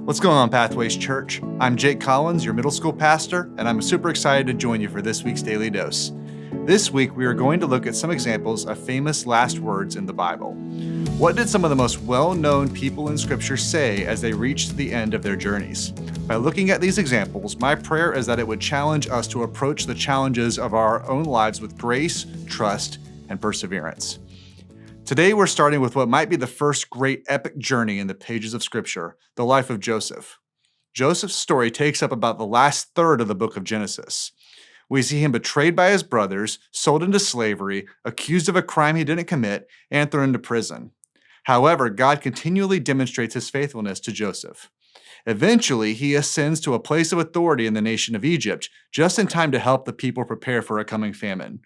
What's going on, Pathways Church? I'm Jake Collins, your middle school pastor, and I'm super excited to join you for this week's Daily Dose. This week, we are going to look at some examples of famous last words in the Bible. What did some of the most well-known people in Scripture say as they reached the end of their journeys? By looking at these examples, my prayer is that it would challenge us to approach the challenges of our own lives with grace, trust, and perseverance. Today, we're starting with what might be the first great epic journey in the pages of Scripture, the life of Joseph. Joseph's story takes up about the last third of the book of Genesis. We see him betrayed by his brothers, sold into slavery, accused of a crime he didn't commit, and thrown into prison. However, God continually demonstrates his faithfulness to Joseph. Eventually, he ascends to a place of authority in the nation of Egypt, just in time to help the people prepare for a coming famine.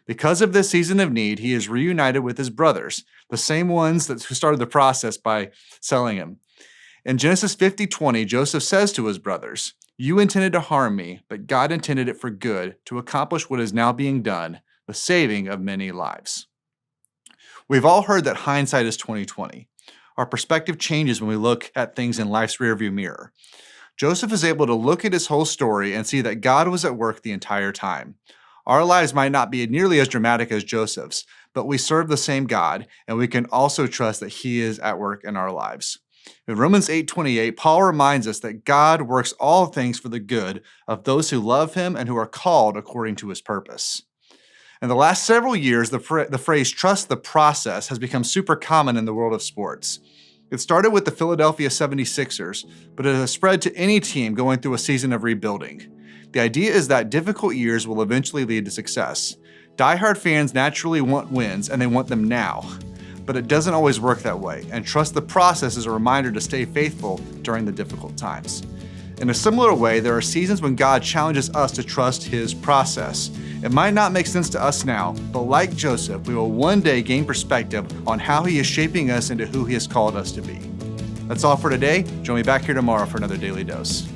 Because of this season of need, he is reunited with his brothers, the same ones who started the process by selling him. In Genesis 50:20, Joseph says to his brothers, "You intended to harm me, but God intended it for good to accomplish what is now being done, the saving of many lives." We've all heard that hindsight is 20/20. Our perspective changes when we look at things in life's rearview mirror. Joseph is able to look at his whole story and see that God was at work the entire time. Our lives might not be nearly as dramatic as Joseph's, but we serve the same God, and we can also trust that he is at work in our lives. In Romans 8:28, Paul reminds us that God works all things for the good of those who love him and who are called according to his purpose. In the last several years, the phrase "trust the process" has become super common in the world of sports. It started with the Philadelphia 76ers, but it has spread to any team going through a season of rebuilding. The idea is that difficult years will eventually lead to success. Die-hard fans naturally want wins, and they want them now. But it doesn't always work that way, and trust the process is a reminder to stay faithful during the difficult times. In a similar way, there are seasons when God challenges us to trust his process. It might not make sense to us now, but like Joseph, we will one day gain perspective on how he is shaping us into who he has called us to be. That's all for today. Join me back here tomorrow for another Daily Dose.